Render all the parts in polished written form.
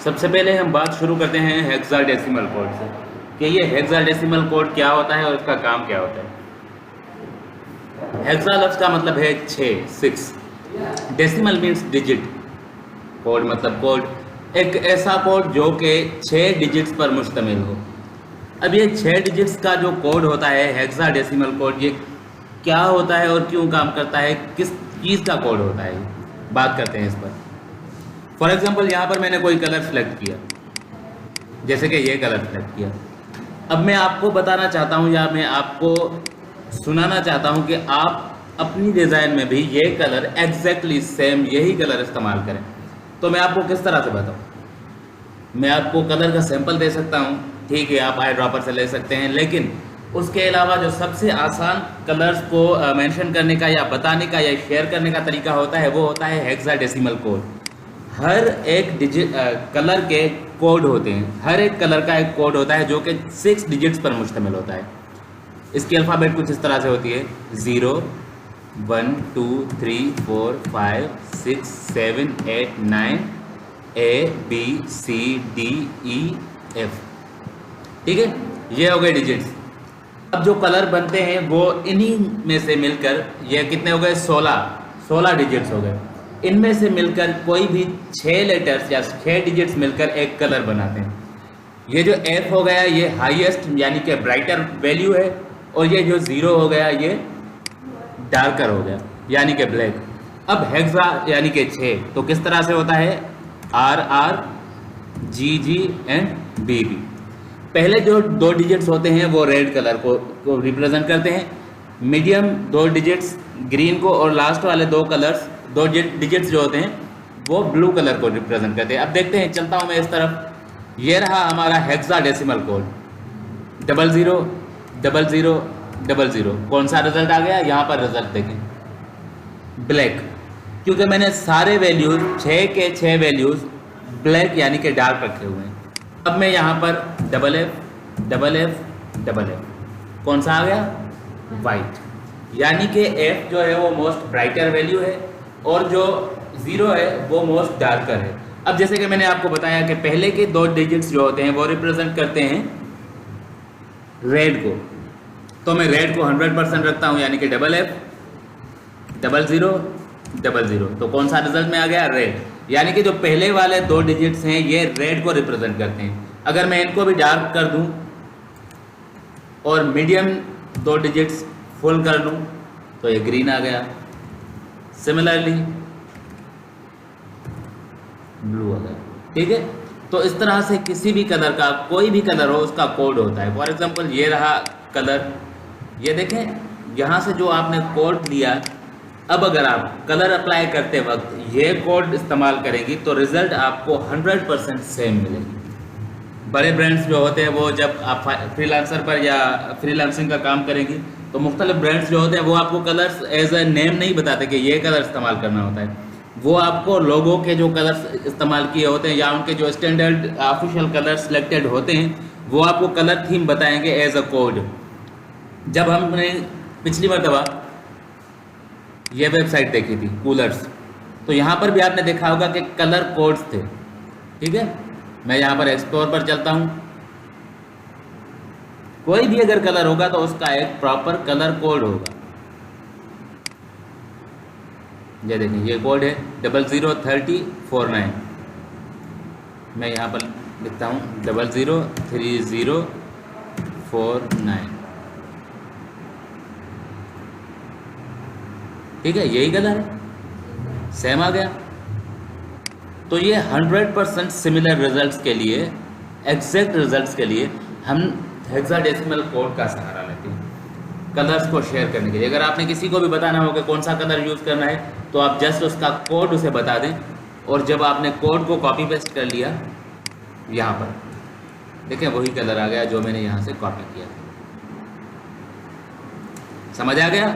सबसे पहले हम बात शुरू करते हैं हेक्साडेसिमल कोड से कि ये हेक्साडेसिमल कोड क्या होता है और इसका काम क्या होता है। हेक्सा लफ्ज़ का मतलब है 6 डेसिमल मीन्स डिजिट, कोड मतलब कोड, एक ऐसा कोड जो कि 6 डिजिट्स पर मुश्तमिल हो। अब ये 6 डिजिट्स का जो कोड होता है हेक्साडेसिमल कोड, ये क्या होता है और क्यों काम करता है, किस चीज़ का कोड होता है, बात करते हैं इस पर। फॉर एग्जांपल यहाँ पर मैंने कोई कलर सेलेक्ट किया, जैसे कि ये कलर सेलेक्ट किया। अब मैं आपको बताना चाहता हूँ या मैं आपको सुनाना चाहता हूँ कि आप अपनी डिज़ाइन में भी ये कलर एग्जैक्टली सेम यही कलर इस्तेमाल करें। तो मैं आपको किस तरह से बताऊँ, मैं आपको कलर का सैंपल दे सकता हूँ, ठीक है, आप आई ड्रॉपर से ले सकते हैं, लेकिन उसके अलावा जो सबसे आसान कलर्स को मेंशन करने का या बताने का या शेयर करने का तरीका होता है वो होता है हेक्साडेसिमल कोड। हर एक डिजिट कलर के कोड होते हैं, हर एक कलर का एक कोड होता है जो कि 6 डिजिट्स पर मुश्तमिल होता है। इसकी अल्फ़ाबेट कुछ इस तरह से होती है 0 1 2 3 4 5 6 7 8 9 A B C D E F, ठीक है, ये हो गए डिजिट्स। अब जो कलर बनते हैं वो इन्हीं में से मिलकर, ये कितने हो गए, 16 डिजिट्स हो गए। इनमें से मिलकर कोई भी 6 लेटर्स या 6 डिजिट्स मिलकर एक कलर बनाते हैं। ये जो F हो गया ये हाईएस्ट यानी कि ब्राइटर वैल्यू है, और ये जो 0 हो गया ये डार्कर हो गया यानी कि ब्लैक। अब हेक्सा यानी कि 6 तो किस तरह से होता है, RR GG एंड BB। पहले जो 2 डिजिट्स होते हैं वो रेड कलर को रिप्रेजेंट करते हैं, मीडियम 2 डिजिट्स ग्रीन को, और लास्ट वाले 2 कलर्स 2 डिजिट्स जो होते हैं वो ब्लू कलर को रिप्रेजेंट करते हैं। अब देखते हैं, चलता हूँ मैं इस तरफ। ये रहा हमारा हेक्साडेसिमल कोड 00 00 00। कौन सा रिजल्ट आ गया, यहाँ पर रिजल्ट देखें, ब्लैक, क्योंकि मैंने सारे वैल्यूज 6 के 6 वैल्यूज ब्लैक यानी कि डार्क रखे हुए हैं। अब मैं यहाँ पर FF कौन सा आ गया, वाइट, यानी कि F जो है वो मोस्ट ब्राइटर वैल्यू है और जो 0 है वो मोस्ट डार्कर है। अब जैसे कि मैंने आपको बताया कि पहले के 2 डिजिट्स जो होते हैं वो रिप्रेजेंट करते हैं रेड को, तो मैं रेड को 100% रखता हूँ यानी कि FF 00 00। तो कौन सा रिजल्ट में आ गया, रेड, यानी कि जो पहले वाले 2 डिजिट्स हैं ये रेड को रिप्रेजेंट करते हैं। अगर मैं इनको भी डार्क कर दूं और मीडियम 2 डिजिट्स फुल कर दूं तो ये ग्रीन आ गया, सिमिलरली ब्लू आ गया, ठीक है। तो इस तरह से किसी भी कलर का, कोई भी कलर हो उसका कोड होता है। फॉर एग्जांपल ये रहा कलर, ये देखें, यहाँ से जो आपने कोड लिया, अब अगर आप कलर अप्लाई करते वक्त ये कोड इस्तेमाल करेंगी तो रिज़ल्ट आपको 100% सेम मिलेगी। बड़े ब्रांड्स जो होते हैं वो जब आप फ्रीलांसर पर या फ्रीलांसिंग का काम करेंगी तो मुख्तलिफ ब्रांड्स जो होते हैं वो आपको कलर्स एज ए नेम नहीं बताते कि ये कलर इस्तेमाल करना होता है। वो आपको लोगों के जो कलर्स इस्तेमाल किए होते हैं या उनके जो स्टैंडर्ड ऑफिशियल कलर सेलेक्टेड होते हैं वो आपको कलर थीम बताएंगे एज अ कोड। जब हमने पिछली मरतबा ये वेबसाइट देखी थी कूलर्स, तो यहाँ पर भी आपने देखा होगा कि कलर कोड्स थे, ठीक है। मैं यहाँ पर एक्सप्लोर पर चलता हूँ, कोई भी अगर कलर होगा तो उसका एक प्रॉपर कलर कोड होगा। ये देखिए, ये कोड है 003049। मैं यहाँ पर लिखता हूँ 003049, ठीक है, यही कलर है, सेम आ गया। तो ये 100% सिमिलर रिजल्ट्स के लिए, एग्जैक्ट रिजल्ट्स के लिए हम हेक्साडेसिमल कोड का सहारा लेते हैं कलर्स को शेयर करने के लिए। अगर आपने किसी को भी बताना हो कि कौन सा कलर यूज़ करना है तो आप जस्ट उसका कोड उसे बता दें, और जब आपने कोड को कॉपी पेस्ट कर लिया, यहाँ पर देखें वही कलर आ गया जो मैंने यहाँ से कॉपी किया। समझ आ गया,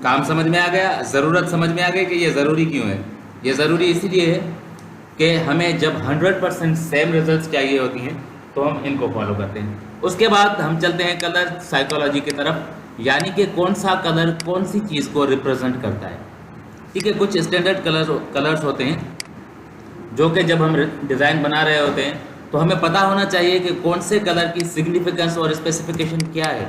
काम समझ में आ गया, ज़रूरत समझ में आ गई कि ये ज़रूरी क्यों है। ये ज़रूरी इसीलिए है कि हमें जब 100% सेम रिजल्ट्स चाहिए होती हैं तो हम इनको फॉलो करते हैं। उसके बाद हम चलते हैं कलर साइकोलॉजी की तरफ, यानी कि कौन सा कलर कौन सी चीज़ को रिप्रेजेंट करता है, ठीक है। कुछ स्टैंडर्ड कलर्स होते हैं जो कि जब हम डिज़ाइन बना रहे होते हैं तो हमें पता होना चाहिए कि कौन से कलर की सिग्निफिकेंस और स्पेसिफिकेशन क्या है,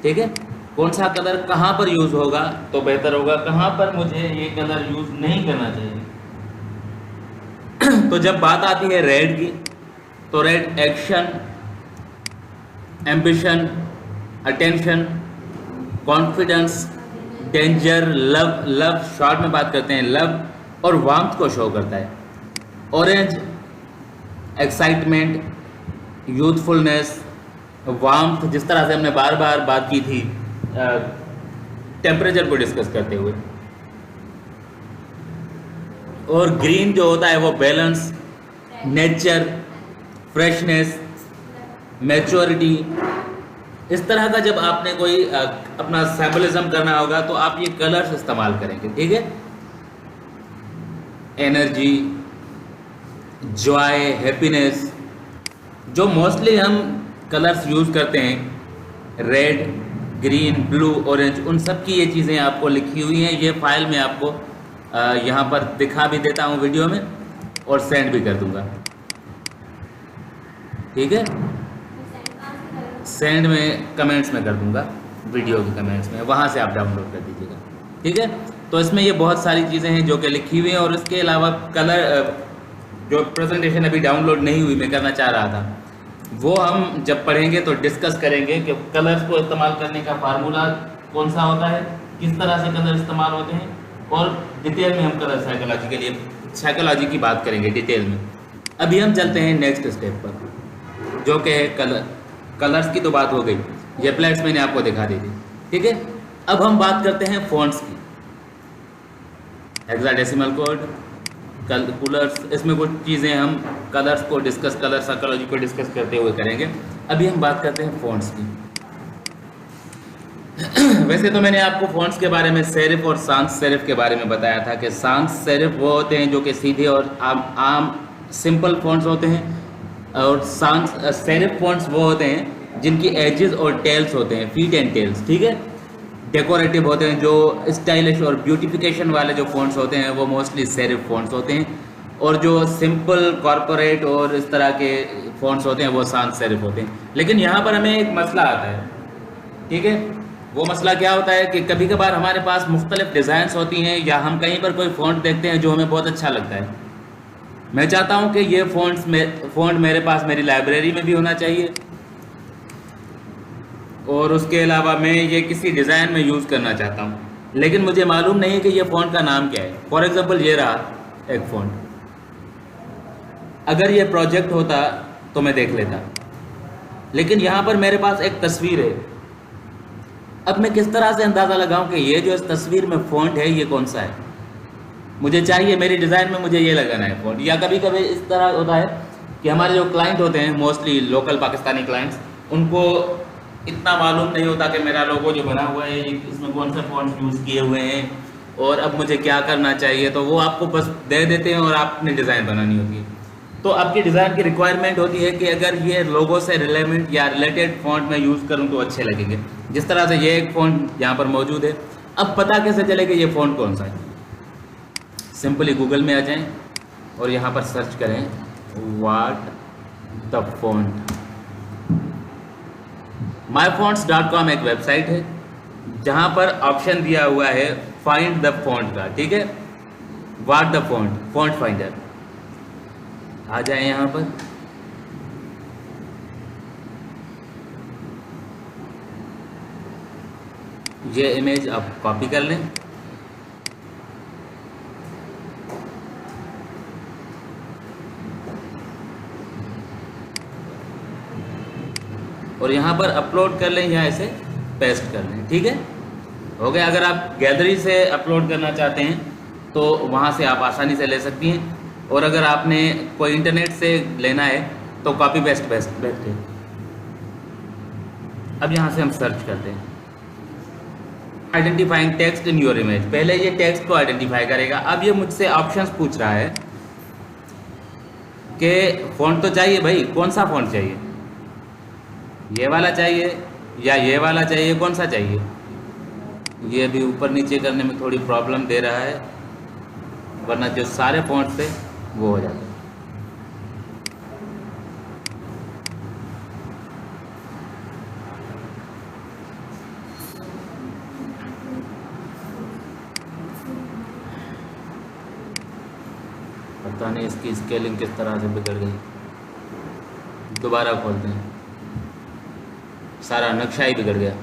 ठीक है। कौन सा कलर कहाँ पर यूज़ होगा तो बेहतर होगा, कहाँ पर मुझे ये कलर यूज़ नहीं करना चाहिए। तो जब बात आती है रेड की, तो red action, ambition, attention, confidence, danger, love, love short में बात करते हैं लव, और वार्मथ को शो करता है। ऑरेंज एक्साइटमेंट, यूथफुलनेस, वार्मथ, जिस तरह से हमने बार बार बात की थी टेम्परेचर को डिस्कस करते हुए। और ग्रीन जो होता है वो बैलेंस, नेचर, फ्रेशनेस, मैच्योरिटी। इस तरह का जब आपने कोई अपना सिंबलिज्म करना होगा तो आप ये कलर्स इस्तेमाल करेंगे, ठीक है। एनर्जी, जॉय, हैप्पीनेस, जो मोस्टली हम कलर्स यूज़ करते हैं, रेड, ग्रीन, ब्लू, ऑरेंज, उन सब की ये चीज़ें आपको लिखी हुई हैं। ये फाइल मैं आपको यहाँ पर दिखा भी देता हूँ वीडियो में और सेंड भी कर दूँगा, ठीक है। सेंड में कमेंट्स में कर दूँगा, वीडियो के कमेंट्स में, वहाँ से आप डाउनलोड कर दीजिएगा, ठीक है। तो इसमें ये बहुत सारी चीज़ें हैं जो कि लिखी हुई हैं। और इसके अलावा कलर जो प्रेजेंटेशन अभी डाउनलोड नहीं हुई, मैं करना चाह रहा था, वो हम जब पढ़ेंगे तो डिस्कस करेंगे कि कलर्स को इस्तेमाल करने का फार्मूला कौन सा होता है, किस तरह से कलर इस्तेमाल होते हैं, और डिटेल में हम कलर साइकोलॉजी के लिए साइकोलॉजी की बात करेंगे डिटेल में। अभी हम चलते हैं नेक्स्ट स्टेप पर, जो कि है कलर्स की तो बात हो गई, ये प्लेट्स मैंने आपको दिखा दी थी, ठीक है। अब हम बात करते हैं फ़ॉन्ट्स की। हेक्साडेसिमल कोड, कलर्स, इसमें कुछ चीज़ें हम कलर्स को डिस्कस, कलर साइकोलॉजी को डिस्कस करते हुए करेंगे। अभी हम बात करते हैं फ़ॉन्ट्स की। वैसे तो मैंने आपको फ़ॉन्ट्स के बारे में सेरिफ और सांस सेरिफ के बारे में बताया था कि सांस सेरिफ वो होते हैं जो कि सीधे और आम सिंपल फ़ॉन्ट्स होते हैं, और सांस सेरिफ फ़ॉन्ट्स वो होते हैं जिनकी एजेस और टेल्स होते हैं, फीट एंड टेल्स, ठीक है। डेकोरेटिव होते हैं, जो स्टाइलिश और ब्यूटिफिकेशन वाले जो फ़ॉन्ट्स होते हैं वो मोस्टली सेरिफ फ़ॉन्ट्स होते हैं, और जो सिंपल कॉर्पोरेट और इस तरह के फ़ॉन्ट्स होते हैं वो सांस सेरिफ होते हैं। लेकिन यहाँ पर हमें एक मसला आता है, ठीक है। वो मसला क्या होता है कि कभी कभार हमारे पास मुख्तलिफ डिज़ाइंस होती हैं, या हम कहीं पर कोई फ़ॉन्ट देखते हैं जो हमें बहुत अच्छा लगता है। मैं चाहता हूँ कि ये फ़ॉन्ट मेरे पास मेरी लाइब्रेरी में भी होना चाहिए, और उसके अलावा मैं ये किसी डिज़ाइन में यूज़ करना चाहता हूँ, लेकिन मुझे मालूम नहीं है कि ये फ़ॉन्ट का नाम क्या है। फॉर एग्ज़ाम्पल ये रहा एक फ़ॉन्ट, अगर ये प्रोजेक्ट होता तो मैं देख लेता, लेकिन यहाँ पर मेरे पास एक तस्वीर है। अब मैं किस तरह से अंदाज़ा लगाऊं कि ये जो इस तस्वीर में फ़ॉन्ट है ये कौन सा है। मुझे चाहिए मेरी डिज़ाइन में मुझे ये लगाना है फ़ॉन्ट। या कभी कभी इस तरह होता है कि हमारे जो क्लाइंट होते हैं, मोस्टली लोकल पाकिस्तानी क्लाइंट्स, उनको इतना मालूम नहीं होता कि मेरा लोगो जो बना हुआ है इसमें कौन सा फ़ॉन्ट यूज़ किए हुए हैं और अब मुझे क्या करना चाहिए। तो वो आपको बस दे देते हैं और आपने डिज़ाइन बनानी होती है। तो आपकी डिज़ाइन की रिक्वायरमेंट होती है कि अगर ये लोगो से रिलेवेंट या रिलेटेड फ़ॉन्ट में यूज़ करूँ तो अच्छे लगेंगे। जिस तरह से ये एक फ़ॉन्ट यहाँ पर मौजूद है। अब पता कैसे चले कि ये फ़ॉन्ट कौन सा है? सिंपली गूगल में आ जाएं और यहाँ पर सर्च करें व्हाट द फ़ॉन्ट। myfonts.com एक वेबसाइट है जहाँ पर ऑप्शन दिया हुआ है फाइंड द फ़ॉन्ट का, ठीक है। What the font, font finder. आ जाए यहाँ पर, ये इमेज आप कॉपी कर लें और यहाँ पर अपलोड कर लें या इसे पेस्ट कर लें, ठीक है, हो गया। अगर आप गैलरी से अपलोड करना चाहते हैं तो वहाँ से आप आसानी से ले सकती हैं, और अगर आपने कोई इंटरनेट से लेना है तो कॉपी पेस्ट बेस्ट है। अब यहाँ से हम सर्च करते हैं identifying text in your image. पहले ये टेक्स्ट को आइडेंटिफाई करेगा। अब ये मुझसे ऑप्शंस पूछ रहा है कि फ़ॉन्ट तो चाहिए भाई, कौन सा फ़ॉन्ट चाहिए, ये वाला चाहिए या ये वाला चाहिए, कौन सा चाहिए। ये भी ऊपर नीचे करने में थोड़ी प्रॉब्लम दे रहा है, वरना जो सारे फ़ॉन्ट थे वो हो जाते हैं। पता नहीं इसकी स्केलिंग किस तरह से बिगड़ गई। दोबारा खोलते हैं, सारा नक्शा ही बिगड़ गया।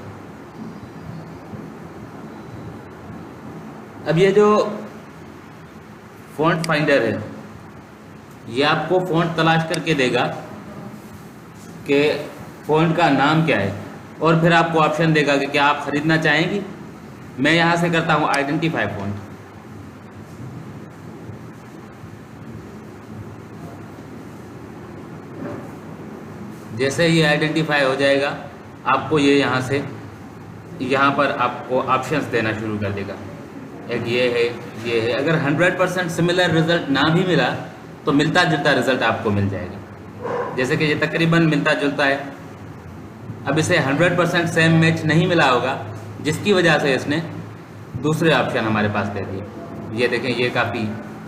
अब ये जो फ़ॉन्ट फाइंडर है, ये आपको फ़ॉन्ट तलाश करके देगा कि फ़ॉन्ट का नाम क्या है, और फिर आपको ऑप्शन देगा कि क्या आप ख़रीदना चाहेंगी। मैं यहाँ से करता हूँ आइडेंटिफाई फ़ॉन्ट। जैसे ये आइडेंटिफाई हो जाएगा, आपको ये यहाँ से यहाँ पर आपको ऑप्शंस देना शुरू कर देगा। एक ये है, ये है। अगर 100% सिमिलर रिज़ल्ट ना भी मिला तो मिलता जुलता रिज़ल्ट आपको मिल जाएगा। जैसे कि ये तकरीबन मिलता जुलता है। अब इसे 100% सेम मैच नहीं मिला होगा, जिसकी वजह से इसने दूसरे ऑप्शन हमारे पास दे दिए। ये देखें, ये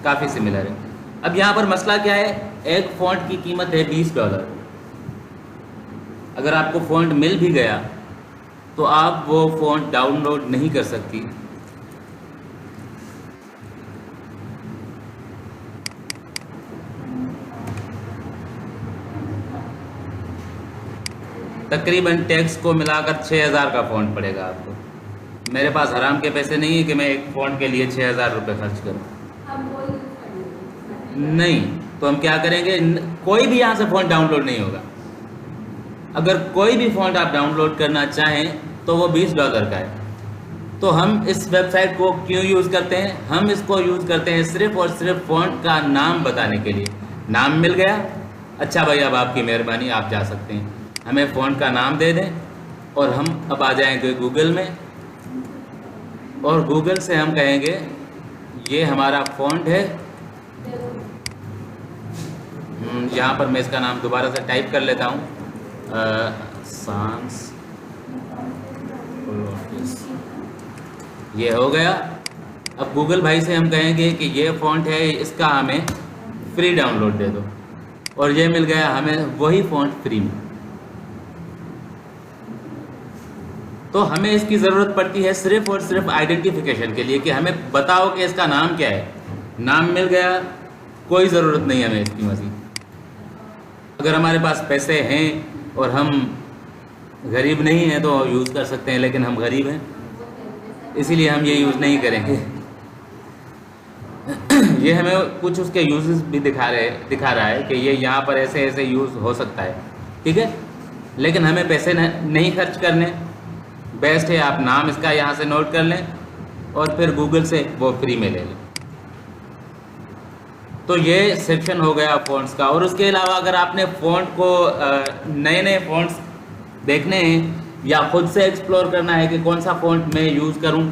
काफ़ी सिमिलर है। अब यहाँ पर मसला क्या है, एक फ़ॉन्ट की कीमत है $20। अगर आपको फ़ॉन्ट मिल भी गया तो आप वो फ़ॉन्ट डाउनलोड नहीं कर सकती। तकरीबन टैक्स को मिलाकर 6000 का फ़ॉन्ट पड़ेगा आपको। मेरे पास हराम के पैसे नहीं है कि मैं एक फ़ॉन्ट के लिए 6000 रुपये खर्च करूँ। नहीं, तो हम क्या करेंगे, कोई भी यहाँ से फ़ॉन्ट डाउनलोड नहीं होगा। अगर कोई भी फ़ॉन्ट आप डाउनलोड करना चाहें तो वो $20 का है। तो हम इस वेबसाइट को क्यों यूज़ करते हैं? हम इसको यूज़ करते हैं सिर्फ़ और सिर्फ फ़ॉन्ट का नाम बताने के लिए। नाम मिल गया, अच्छा भाई, अब आपकी मेहरबानी, आप जा सकते हैं। हमें फ़ॉन्ट का नाम दे दें और हम अब आ जाएंगे गूगल में, और गूगल से हम कहेंगे ये हमारा फ़ॉन्ट है। यहाँ पर मैं इसका नाम दोबारा से टाइप कर लेता हूँ, सांस। ये हो गया। अब गूगल भाई से हम कहेंगे कि ये फ़ॉन्ट है, इसका हमें फ्री डाउनलोड दे दो, और ये मिल गया हमें वही फ़ॉन्ट फ्री में। तो हमें इसकी ज़रूरत पड़ती है सिर्फ़ और सिर्फ आइडेंटिफिकेशन के लिए कि हमें बताओ कि इसका नाम क्या है। नाम मिल गया, कोई ज़रूरत नहीं हमें इसकी मज़ीद। अगर हमारे पास पैसे हैं और हम गरीब नहीं हैं तो यूज़ कर सकते हैं, लेकिन हम गरीब हैं इसीलिए हम ये यूज़ नहीं करेंगे। ये हमें कुछ उसके यूज़ेस भी दिखा रहा है कि ये यहाँ पर ऐसे ऐसे यूज़ हो सकता है, ठीक है। लेकिन हमें पैसे नहीं खर्च करने, बेस्ट है आप नाम इसका यहाँ से नोट कर लें और फिर गूगल से वो फ्री में ले लें। तो ये सेक्शन हो गया फ़ॉन्ट्स का। और उसके अलावा अगर आपने फ़ॉन्ट को नए नए फ़ॉन्ट्स देखने हैं या ख़ुद से एक्सप्लोर करना है कि कौन सा फ़ॉन्ट मैं यूज़ करूं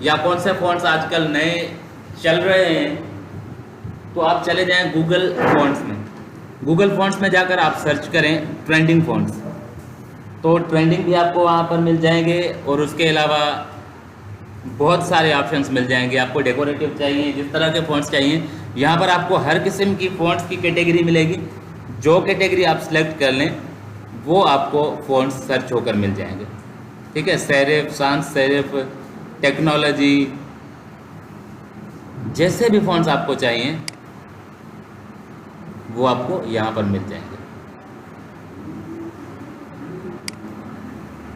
या कौन से फ़ॉन्ट्स आजकल नए चल रहे हैं, तो आप चले जाएं गूगल फ़ॉन्ट्स में। गूगल फ़ॉन्ट्स में जाकर आप सर्च करें ट्रेंडिंग फ़ॉन्ट्स, तो ट्रेंडिंग भी आपको वहाँ पर मिल जाएंगे। और उसके अलावा बहुत सारे ऑप्शंस मिल जाएंगे। आपको डेकोरेटिव चाहिए, जिस तरह के फ़ॉन्ट्स चाहिए, यहाँ पर आपको हर किस्म की फ़ॉन्ट्स की कैटेगरी मिलेगी। जो कैटेगरी आप सेलेक्ट कर लें वो आपको फ़ॉन्ट्स सर्च होकर मिल जाएंगे, ठीक है। सेरिफ, sans सेरिफ, टेक्नोलॉजी, जैसे भी फ़ॉन्ट्स आपको चाहिए वो आपको यहाँ पर मिल जाएंगे।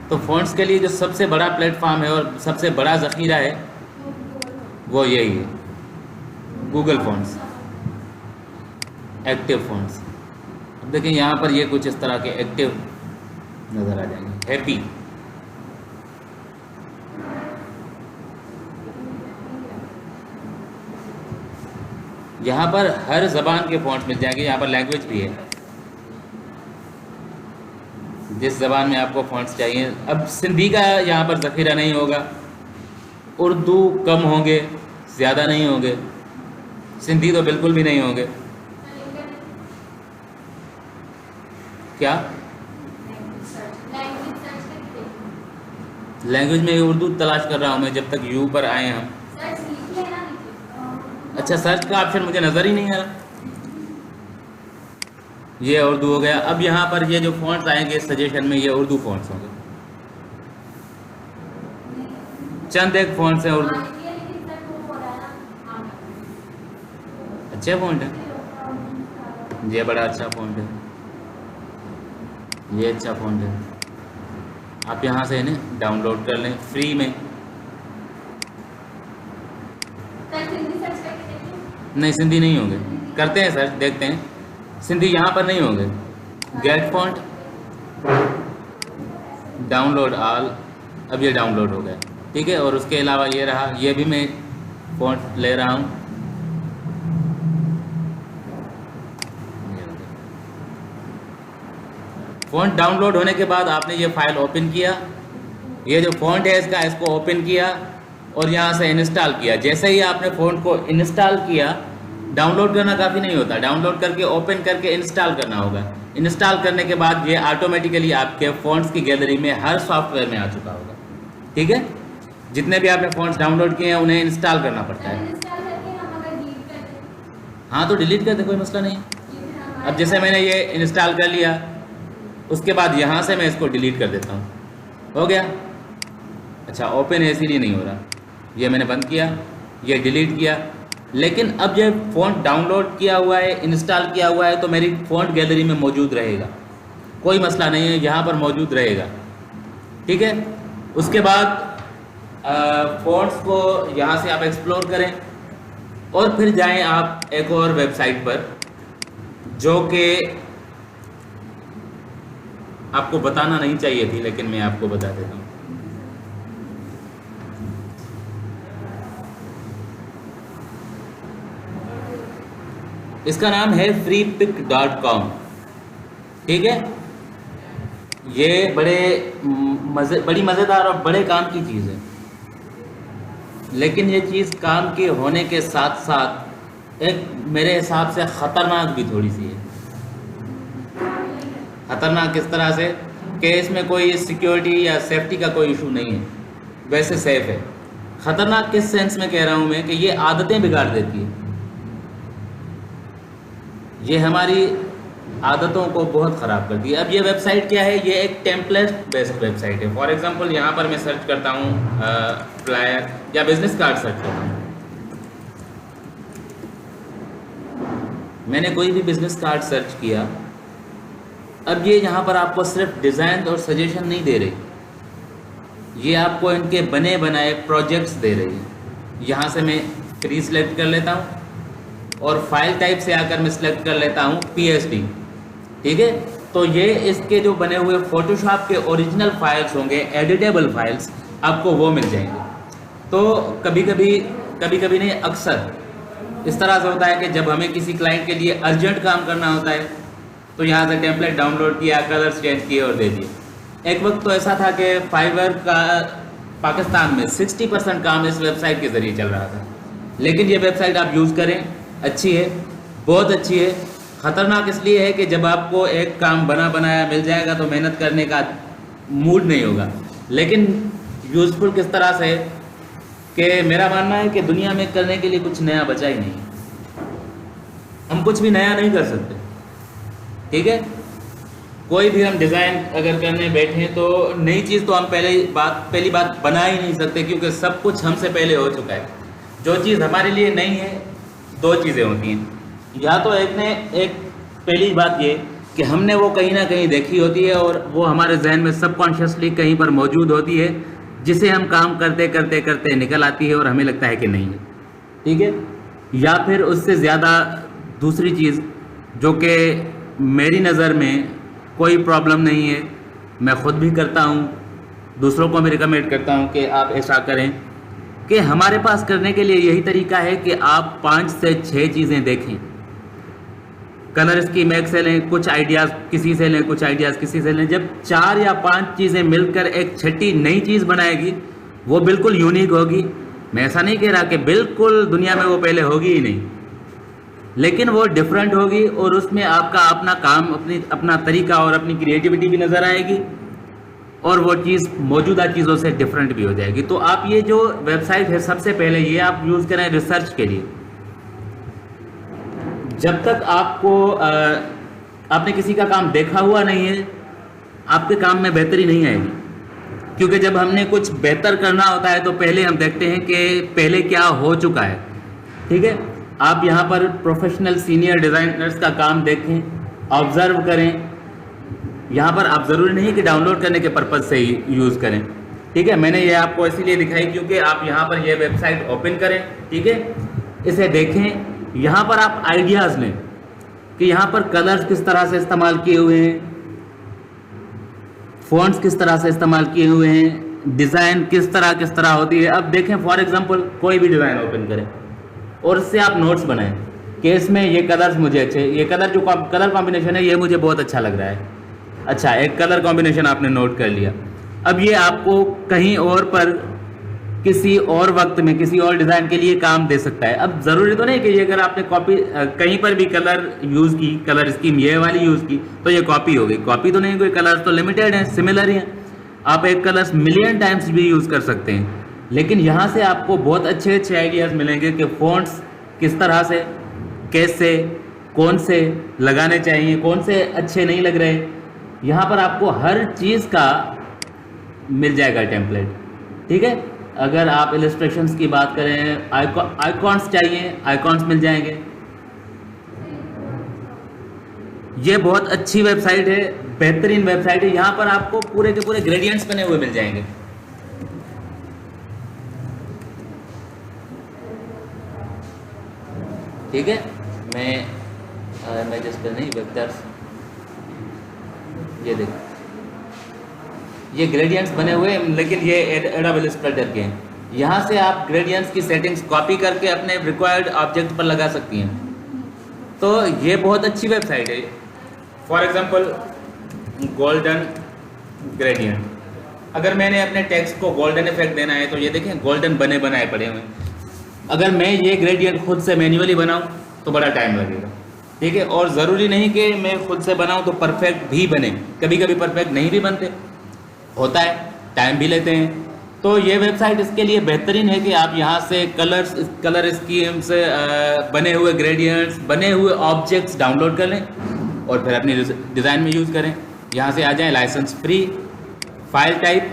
तो फ़ॉन्ट्स के लिए जो सबसे बड़ा प्लेटफॉर्म है और सबसे बड़ा ज़ख़ीरा है वो यही है, गूगल फ़ॉन्ट्स, एक्टिव फ़ॉन्ट्स। अब देखिए यहाँ पर ये कुछ इस तरह के एक्टिव नज़र आ जाएंगे। हैप्पी, यहाँ पर हर ज़बान के फ़ॉन्ट्स मिल जाएंगे। यहाँ पर लैंग्वेज भी है, जिस ज़बान में आपको फ़ॉन्ट्स चाहिए। अब सिंधी का यहाँ पर ज़ख़ीरा नहीं होगा, उर्दू कम होंगे, ज़्यादा नहीं होंगे, सिंधी तो बिल्कुल भी नहीं होंगे। क्या लैंग्वेज में उर्दू तलाश कर रहा हूँ मैं, जब तक यू पर आए हम। अच्छा, सर्च का ऑप्शन मुझे नज़र ही नहीं आ रहा। ये उर्दू हो गया। अब यहाँ पर ये जो फ़ॉन्ट्स आएंगे सजेशन में, ये उर्दू फ़ॉन्ट्स होंगे। चंद एक फ़ॉन्ट्स हैं उर्दू। अच्छे फ़ॉन्ट है, ये बड़ा अच्छा फ़ॉन्ट है, ये अच्छा फ़ॉन्ट है। आप यहाँ से इन्हें डाउनलोड कर लें फ्री में। नहीं सिंधी नहीं होंगे, करते हैं सर, देखते हैं, सिंधी यहाँ पर नहीं होंगे। गेट फॉन्ट, डाउनलोड ऑल, अब ये डाउनलोड हो गया, ठीक है। और उसके अलावा ये रहा, ये भी मैं फॉन्ट ले रहा हूँ। फॉन्ट डाउनलोड होने के बाद आपने ये फाइल ओपन किया, ये जो फॉन्ट है इसका, इसको ओपन किया और यहाँ से इंस्टॉल किया। जैसे ही आपने फॉन्ट को इंस्टॉल किया, डाउनलोड करना काफ़ी नहीं होता, डाउनलोड करके ओपन करके इंस्टॉल करना होगा। इंस्टॉल करने के बाद ये ऑटोमेटिकली आपके फ़ॉन्ट्स की गैलरी में हर सॉफ्टवेयर में आ चुका होगा, ठीक है। जितने भी आपने फ़ॉन्ट्स डाउनलोड किए हैं उन्हें इंस्टॉल करना पड़ता है। हाँ तो डिलीट कर दे, कोई मसला नहीं। अब जैसे मैंने ये इंस्टॉल कर लिया, उसके बाद यहाँ से मैं इसको डिलीट कर देता हूँ, हो गया। अच्छा ओपन है इसीलिए नहीं हो रहा, ये मैंने बंद किया, ये डिलीट किया। लेकिन अब ये फ़ॉन्ट डाउनलोड किया हुआ है, इंस्टॉल किया हुआ है, तो मेरी फ़ॉन्ट गैलरी में मौजूद रहेगा, कोई मसला नहीं है, यहाँ पर मौजूद रहेगा, ठीक है। उसके बाद फ़ॉन्ट्स को यहाँ से आप एक्सप्लोर करें और फिर जाएं आप एक और वेबसाइट पर, जो कि आपको बताना नहीं चाहिए थी लेकिन मैं आपको बता देता हूँ। इसका नाम है freepik.com, ठीक है। ये बड़ी मज़ेदार और बड़े काम की चीज़ है, लेकिन ये चीज़ काम के होने के साथ साथ एक मेरे हिसाब से ख़तरनाक भी थोड़ी सी है। ख़तरनाक किस तरह से कि इसमें कोई सिक्योरिटी या सेफ्टी का कोई इशू नहीं है, वैसे सेफ़ है। ख़तरनाक किस सेंस में कह रहा हूँ मैं कि ये आदतें बिगाड़ देती है, ये हमारी आदतों को बहुत ख़राब करती है। अब ये वेबसाइट क्या है, ये एक टेम्पलेट बेस्ड वेबसाइट है। फॉर एग्जांपल यहाँ पर मैं सर्च करता हूँ फ्लायर या बिजनेस कार्ड सर्च करता हूँ, मैंने कोई भी बिजनेस कार्ड सर्च किया। अब ये यहाँ पर आपको सिर्फ डिज़ाइन और सजेशन नहीं दे रही, ये आपको इनके बने बनाए प्रोजेक्ट्स दे रही है। यहाँ से मैं फ्री सेलेक्ट कर लेता हूँ और फाइल टाइप से आकर मैं सेलेक्ट कर लेता हूँ PSD, ठीक है। तो ये इसके जो बने हुए फोटोशॉप के ओरिजिनल फाइल्स होंगे, एडिटेबल फाइल्स, आपको वो मिल जाएंगे। तो कभी कभी नहीं, अक्सर इस तरह से होता है कि जब हमें किसी क्लाइंट के लिए अर्जेंट काम करना होता है तो यहाँ से टेम्पलेट डाउनलोड किया, कलर्स चेंज किए और दे दिए। एक वक्त तो ऐसा था कि फाइवर का पाकिस्तान में 60% काम इस वेबसाइट के ज़रिए चल रहा था। लेकिन ये वेबसाइट आप यूज़ करें, अच्छी है, बहुत अच्छी है। ख़तरनाक इसलिए है कि जब आपको एक काम बना बनाया मिल जाएगा तो मेहनत करने का मूड नहीं होगा। लेकिन यूज़फुल किस तरह से कि मेरा मानना है कि दुनिया में करने के लिए कुछ नया बचा ही नहीं, हम कुछ भी नया नहीं कर सकते, ठीक है। कोई भी हम डिज़ाइन अगर करने बैठे तो नई चीज़ तो हम पहली बात बना ही नहीं सकते, क्योंकि सब कुछ हमसे पहले हो चुका है। जो चीज़ हमारे लिए नई है, दो चीज़ें होती हैं, या तो एक पहली बात ये कि हमने वो कहीं ना कहीं देखी होती है और वो हमारे जहन में सबकॉन्शियसली कहीं पर मौजूद होती है, जिसे हम काम करते करते करते निकल आती है और हमें लगता है कि नहीं है, ठीक है। या फिर उससे ज़्यादा दूसरी चीज़ जो कि मेरी नज़र में कोई प्रॉब्लम नहीं है, मैं ख़ुद भी करता हूँ, दूसरों को भी रिकमेंड करता हूँ कि आप ऐसा करें, कि हमारे पास करने के लिए यही तरीका है कि आप 5 से 6 चीज़ें देखें, कलर स्कीम एक से लें, कुछ आइडियाज़ किसी से लें, कुछ आइडियाज़ किसी से लें। जब 4 या 5 चीज़ें मिलकर एक छठी नई चीज़ बनाएगी, वो बिल्कुल यूनिक होगी। मैं ऐसा नहीं कह रहा कि बिल्कुल दुनिया में वो पहले होगी ही नहीं, लेकिन वो डिफरेंट होगी और उसमें आपका अपना काम, अपना तरीका और अपनी क्रिएटिविटी भी नज़र आएगी और वो चीज़ मौजूदा चीज़ों से डिफरेंट भी हो जाएगी। तो आप ये जो वेबसाइट है, सबसे पहले ये आप यूज़ करें रिसर्च के लिए। जब तक आपने किसी का काम देखा हुआ नहीं है, आपके काम में बेहतरी नहीं आएगी, क्योंकि जब हमने कुछ बेहतर करना होता है तो पहले हम देखते हैं कि पहले क्या हो चुका है, ठीक है। आप यहाँ पर प्रोफेशनल सीनियर डिज़ाइनर्स का काम देखें, ऑब्जर्व करें। यहाँ पर आप ज़रूरी नहीं कि डाउनलोड करने के पर्पज़ से ही यूज़ करें, ठीक है। मैंने ये आपको इसीलिए दिखाई क्योंकि आप यहाँ पर ये वेबसाइट ओपन करें, ठीक है, इसे देखें। यहाँ पर आप आइडियाज़ लें कि यहाँ पर कलर्स किस तरह से इस्तेमाल किए हुए हैं, फ़ॉन्ट्स किस तरह से इस्तेमाल किए हुए हैं, डिज़ाइन किस तरह होती है। अब देखें, फॉर एग्जांपल कोई भी डिज़ाइन ओपन करें और इससे आप नोट्स बनाएं कि इसमें ये कलर्स मुझे अच्छे, ये कलर जो कलर कॉम्बिनेशन है ये मुझे बहुत अच्छा लग रहा है। अच्छा, एक कलर कॉम्बिनेशन आपने नोट कर लिया। अब ये आपको कहीं और पर किसी और वक्त में किसी और डिज़ाइन के लिए काम दे सकता है। अब ज़रूरी तो नहीं कि ये अगर आपने कॉपी कहीं पर भी कलर यूज़ की, कलर स्कीम ये वाली यूज़ की तो ये कॉपी हो गई। कॉपी तो नहीं, कोई कलर्स तो लिमिटेड हैं, सिमिलर ही हैं। आप एक कलर्स मिलियन टाइम्स भी यूज़ कर सकते हैं। लेकिन यहाँ से आपको बहुत अच्छे अच्छे आइडियाज़ मिलेंगे कि फ़ॉन्ट्स किस तरह से, कैसे, कौन से लगाने चाहिए, कौन से अच्छे नहीं लग रहे। यहाँ पर आपको हर चीज़ का मिल जाएगा टेम्पलेट, ठीक है। अगर आप इलस्ट्रेशंस की बात करें, आइकॉन्स चाहिए, आइकॉन्स मिल जाएंगे। ये बहुत अच्छी वेबसाइट है, बेहतरीन वेबसाइट है। यहाँ पर आपको पूरे के पूरे ग्रेडियंट्स बने हुए मिल जाएंगे। ठीक है, मैं जिस पर नहीं वेक्टर्स, ये देखो ये ग्रेडियंट्स बने हुए हैं, लेकिन ये एडोब इलस्ट्रेटर के हैं। यहाँ से आप ग्रेडियंट्स की सेटिंग्स कॉपी करके अपने रिक्वायर्ड ऑब्जेक्ट पर लगा सकती हैं। तो ये बहुत अच्छी वेबसाइट है। फॉर एग्जांपल गोल्डन ग्रेडियंट, अगर मैंने अपने टेक्स्ट को गोल्डन इफेक्ट देना है तो ये देखें गोल्डन बने बनाए पड़े हुए हैं। अगर मैं ये ग्रेडियंट खुद से मैन्युअली बनाऊं तो बड़ा टाइम लगेगा, ठीक है। और ज़रूरी नहीं कि मैं खुद से बनाऊं तो परफेक्ट भी बने, कभी कभी परफेक्ट नहीं भी बनते, होता है, टाइम भी लेते हैं। तो ये वेबसाइट इसके लिए बेहतरीन है कि आप यहाँ से कलर स्कीम्स, बने हुए ग्रेडियंट्स, बने हुए ऑब्जेक्ट्स डाउनलोड कर लें और फिर अपनी डिज़ाइन में यूज़ करें। यहाँ से आ जाएँ, लाइसेंस फ्री, फाइल टाइप।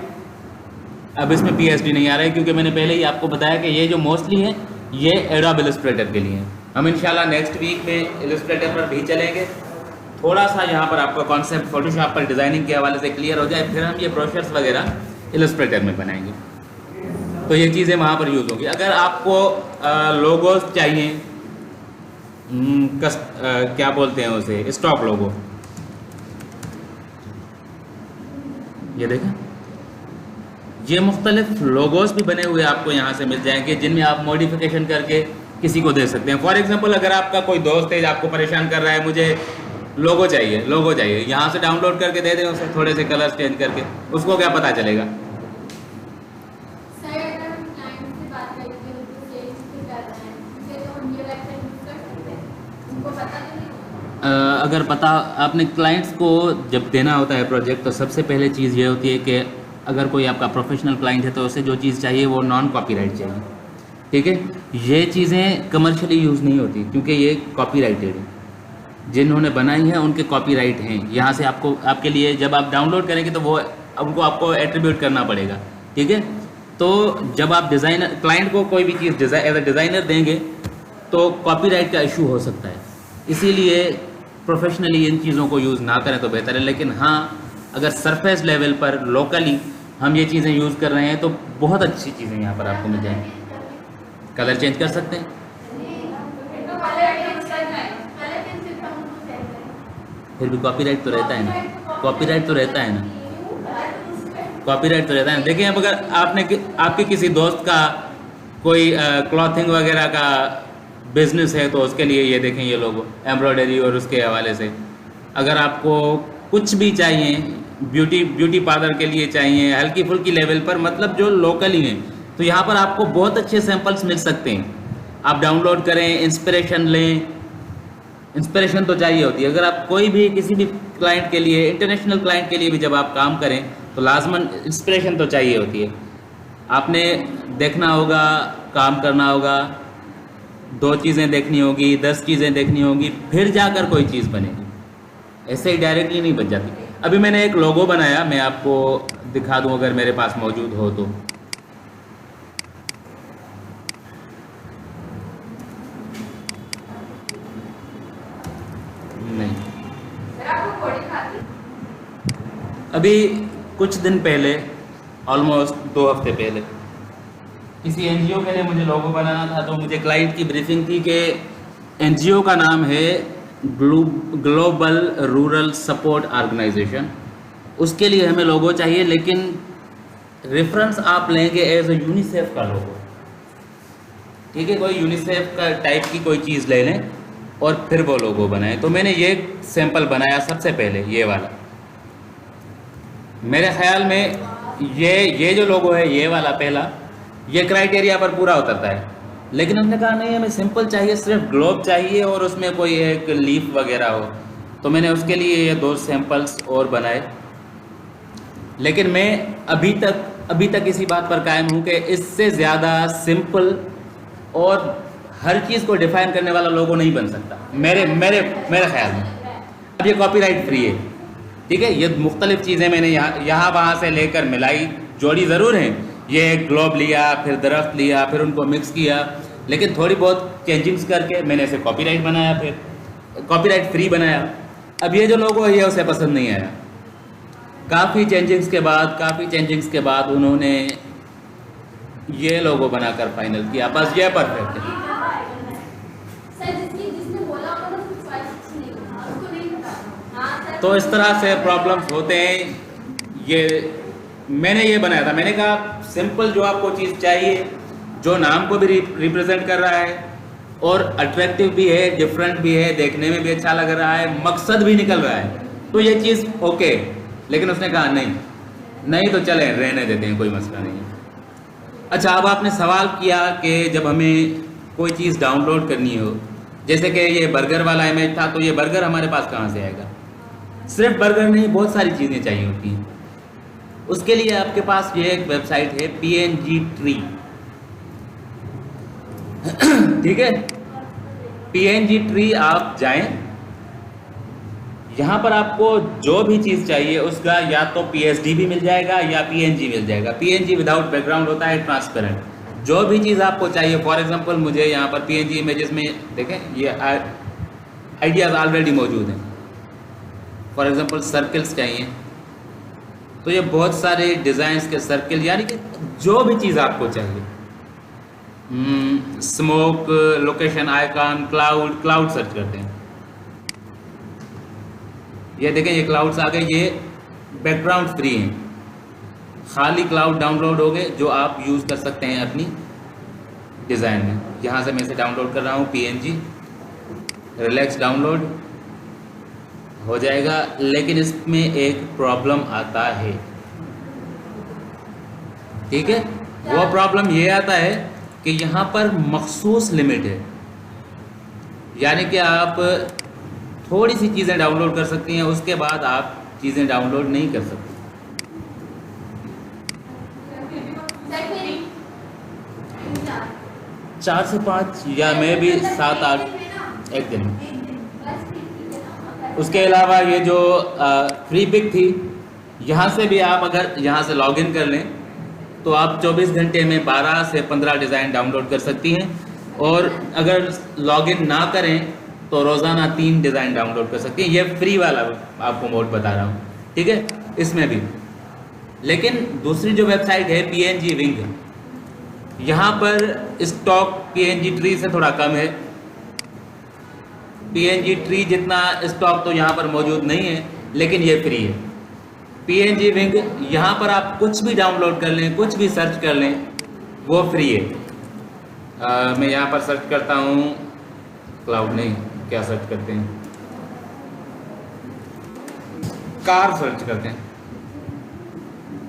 अब इसमें PSD नहीं आ रहा है क्योंकि मैंने पहले ही आपको बताया कि ये जो मोस्टली है ये एडोब इलस्ट्रेटर के लिए है। हम इंशाल्लाह नेक्स्ट वीक में इलस्ट्रेटर पर भी चलेंगे। थोड़ा सा यहाँ पर आपका कॉन्सेप्ट फोटोशॉप पर डिज़ाइनिंग के हवाले से क्लियर हो जाए, फिर हम ये ब्रोशर्स वगैरह इलस्ट्रेटर में बनाएंगे। तो ये चीज़ें वहाँ पर यूज़ होंगी। अगर आपको लोगोस चाहिए, क्या बोलते हैं उसे, स्टॉक लोगो, ये देखें, ये मुख्तलिफ लोगोस भी बने हुए आपको यहाँ से मिल जाएंगे जिनमें आप मॉडिफिकेशन करके किसी को दे सकते हैं। फॉर एग्जांपल अगर आपका कोई दोस्त है आपको परेशान कर रहा है, मुझे लोगो चाहिए, यहाँ से डाउनलोड करके दे दें उसे, थोड़े से कलर्स चेंज करके, उसको क्या पता चलेगा। अगर पता आपने क्लाइंट्स को जब देना होता है प्रोजेक्ट, तो सबसे पहले चीज़ ये होती है कि अगर कोई आपका प्रोफेशनल क्लाइंट है तो उसे जो चीज़ चाहिए वो नॉन कॉपीराइट चाहिए, ठीक है। ये चीज़ें कमर्शियली यूज़ नहीं होती क्योंकि ये कॉपीराइटेड है, जिन्होंने बनाई है उनके कॉपीराइट हैं। यहाँ से आपको, आपके लिए जब आप डाउनलोड करेंगे तो वो उनको आपको एट्रीब्यूट करना पड़ेगा, ठीक है। तो जब आप डिज़ाइनर क्लाइंट को कोई भी चीज़ एज अ डिज़ाइनर देंगे तो कॉपीराइट का इशू हो सकता है, इसीलिए प्रोफेशनली इन चीज़ों को यूज़ ना करें तो बेहतर है। लेकिन हाँ, अगर सरफेस लेवल पर लोकली हम ये चीज़ें यूज़ कर रहे हैं तो बहुत अच्छी चीज़ें यहाँ पर आपको मिल जाएंगी। कलर चेंज कर सकते हैं, फिर भी कॉपीराइट तो रहता है ना, कॉपीराइट तो रहता है ना। देखिए, अब अगर आपके किसी दोस्त का कोई क्लॉथिंग वगैरह का बिजनेस है तो उसके लिए ये देखें, ये लोगो एम्ब्रॉयडरी और उसके हवाले से। अगर आपको कुछ भी चाहिए, ब्यूटी पार्लर के लिए चाहिए, हल्की फुल्की लेवल पर, मतलब जो लोकली हैं, तो यहाँ पर आपको बहुत अच्छे सैंपल्स मिल सकते हैं। आप डाउनलोड करें, इंस्पिरेशन लें। इंस्पिरेशन तो चाहिए होती है। अगर आप कोई भी किसी भी क्लाइंट के लिए, इंटरनेशनल क्लाइंट के लिए भी जब आप काम करें तो लाजमन इंस्पिरेशन तो चाहिए होती है। आपने देखना होगा, काम करना होगा, 2 चीज़ें देखनी होगी, 10 चीज़ें देखनी होगी, फिर जाकर कोई चीज़ बनेगी। ऐसे ही डायरेक्टली नहीं बन जाती। अभी मैंने एक लोगो बनाया, मैं आपको दिखा दूं अगर मेरे पास मौजूद हो तो। अभी कुछ दिन पहले, ऑलमोस्ट 2 हफ्ते पहले, किसी एनजीओ के लिए मुझे लोगो बनाना था, तो मुझे क्लाइंट की ब्रीफिंग थी कि एनजीओ का नाम है ग्लोबल रूरल सपोर्ट ऑर्गेनाइजेशन। उसके लिए हमें लोगो चाहिए, लेकिन रेफरेंस आप लेंगे एज ए यूनिसेफ का लोगो। ठीक है, कोई यूनिसेफ का टाइप की कोई चीज़ ले लें और फिर वो लोगो बनाएं। तो मैंने ये सैंपल बनाया सबसे पहले, ये वाला। मेरे ख्याल में ये जो लोगो है, ये वाला पहला, ये क्राइटेरिया पर पूरा उतरता है। लेकिन उसने कहा नहीं, हमें सिंपल चाहिए, सिर्फ ग्लोब चाहिए और उसमें कोई एक लीफ वगैरह हो। तो मैंने उसके लिए ये 2 सैंपल्स और बनाए। लेकिन मैं अभी तक इसी बात पर कायम हूँ कि इससे ज़्यादा सिंपल और हर चीज़ को डिफाइन करने वाला लोगो नहीं बन सकता मेरे ख्याल में। अब ये कॉपीराइट फ्री है, ठीक है। ये मुख्तलिफ चीज़ें मैंने यहाँ वहाँ से लेकर मिलाई, जोड़ी ज़रूर हैं। ये ग्लोब लिया, फिर दरख्त लिया, फिर उनको मिक्स किया, लेकिन थोड़ी बहुत चेंजिंग्स करके मैंने इसे कॉपीराइट बनाया, फिर कॉपीराइट फ्री बनाया। अब ये जो लोगो है, ये उसे पसंद नहीं आया। काफ़ी चेंजिंग्स के बाद उन्होंने ये लोगो बनाकर फाइनल किया, बस ये परफेक्ट है। तो इस तरह से प्रॉब्लम्स होते हैं। ये मैंने ये बनाया था, मैंने कहा सिंपल जो आपको चीज़ चाहिए, जो नाम को भी रिप्रेजेंट कर रहा है और अट्रैक्टिव भी है, डिफरेंट भी है, देखने में भी अच्छा लग रहा है, मकसद भी निकल रहा है, तो ये चीज़ ओके। लेकिन उसने कहा नहीं तो चले रहने देते हैं, कोई मसला नहीं है। अच्छा, अब आपने सवाल किया कि जब हमें कोई चीज़ डाउनलोड करनी हो, जैसे कि ये बर्गर वाला इमेज था, तो ये बर्गर हमारे पास कहाँ से आएगा? सिर्फ बर्गर नहीं, बहुत सारी चीज़ें चाहिए होती हैं। उसके लिए आपके पास ये एक वेबसाइट है PNG ट्री, ठीक है। PNG ट्री आप जाएं, यहाँ पर आपको जो भी चीज़ चाहिए उसका या तो PSD भी मिल जाएगा या PNG मिल जाएगा। PNG विदाउट बैकग्राउंड होता है, ट्रांसपेरेंट। जो भी चीज़ आपको चाहिए, फॉर एग्जांपल मुझे यहाँ पर PNG इमेजेस में देखें, ये आइडियाज़ ऑलरेडी मौजूद हैं। फॉर एग्जांपल सर्कल्स चाहिए, तो ये बहुत सारे डिज़ाइंस के सर्कल, यानी कि जो भी चीज़ आपको चाहिए, smoke, location icon, cloud search करते हैं। ये देखें, ये क्लाउड्स आ गए, ये बैकग्राउंड फ्री हैं, खाली क्लाउड डाउनलोड हो गए जो आप यूज़ कर सकते हैं अपनी डिज़ाइन में। यहाँ से मैं इसे डाउनलोड कर रहा हूँ, PNG रिलैक्स डाउनलोड हो जाएगा। लेकिन इसमें एक प्रॉब्लम आता है, ठीक है। वो प्रॉब्लम ये आता है कि यहाँ पर मखसूस लिमिट है, यानी कि आप थोड़ी सी चीज़ें डाउनलोड कर सकती हैं, उसके बाद आप चीज़ें डाउनलोड नहीं कर सकते। 4 से 5 या मैं भी 7-8 एक दिन में। उसके अलावा ये जो फ्री पिक थी, यहाँ से भी आप अगर यहाँ से लॉगिन कर लें तो आप 24 घंटे में 12 से 15 डिज़ाइन डाउनलोड कर सकती हैं। और अगर लॉगिन ना करें तो रोज़ाना 3 डिज़ाइन डाउनलोड कर सकती हैं। ये फ्री वाला आपको मोड बता रहा हूँ, ठीक है, इसमें भी। लेकिन दूसरी जो वेबसाइट है PNG विंग, यहाँ पर स्टॉक PNG ट्री से थोड़ा कम है। PNG ट्री जितना स्टॉक तो यहाँ पर मौजूद नहीं है, लेकिन ये फ्री है। PNG विंग, यहाँ पर आप कुछ भी डाउनलोड कर लें, कुछ भी सर्च कर लें, वो फ्री है। मैं यहाँ पर सर्च करता हूँ, क्लाउड नहीं, क्या सर्च करते हैं, कार सर्च करते हैं।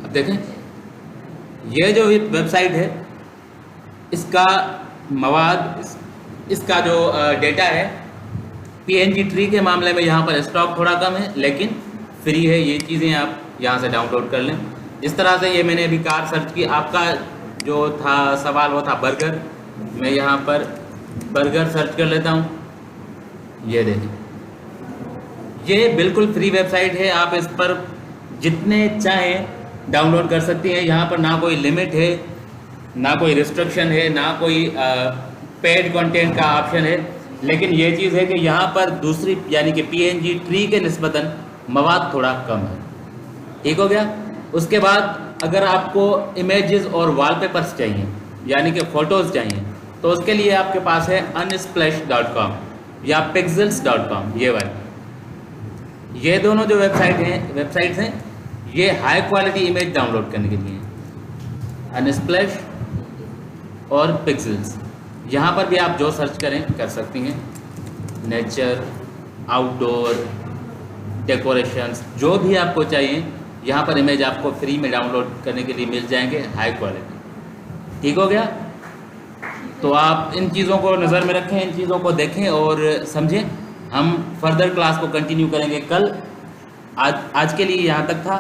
अब देखें, ये जो वेबसाइट है, इसका मवाद, इसका जो डेटा है, PNG ट्री के मामले में यहाँ पर स्टॉक थोड़ा कम है, लेकिन फ्री है। ये चीज़ें आप यहाँ से डाउनलोड कर लें। इस तरह से ये मैंने अभी कार सर्च की। आपका जो था सवाल वो था बर्गर, मैं यहाँ पर बर्गर सर्च कर लेता हूँ। ये देखें, ये बिल्कुल फ्री वेबसाइट है, आप इस पर जितने चाहें डाउनलोड कर सकती हैं। यहाँ पर ना कोई लिमिट है, ना कोई रिस्ट्रिक्शन है, ना कोई पेड कंटेंट का ऑप्शन है। लेकिन ये चीज़ है कि यहाँ पर दूसरी यानी कि PNG ट्री के निस्बतन मवाद थोड़ा कम है। ठीक हो गया। उसके बाद अगर आपको इमेजेस और वॉलपेपर्स चाहिए यानी कि फ़ोटोज़ चाहिए तो उसके लिए आपके पास है unsplash.com या pixels.com। ये दोनों जो वेबसाइट्स हैं ये हाई क्वालिटी इमेज डाउनलोड करने के लिए हैं, अनस्प्लैश और पिक्सेल्स। यहाँ पर भी आप जो सर्च करें कर सकती हैं, नेचर, आउटडोर, डेकोरेशंस, जो भी आपको चाहिए यहाँ पर इमेज आपको फ्री में डाउनलोड करने के लिए मिल जाएंगे हाई क्वालिटी। ठीक हो गया। तो आप इन चीज़ों को नज़र में रखें, इन चीज़ों को देखें और समझें। हम फर्दर क्लास को कंटिन्यू करेंगे कल। आज के लिए यहाँ तक था।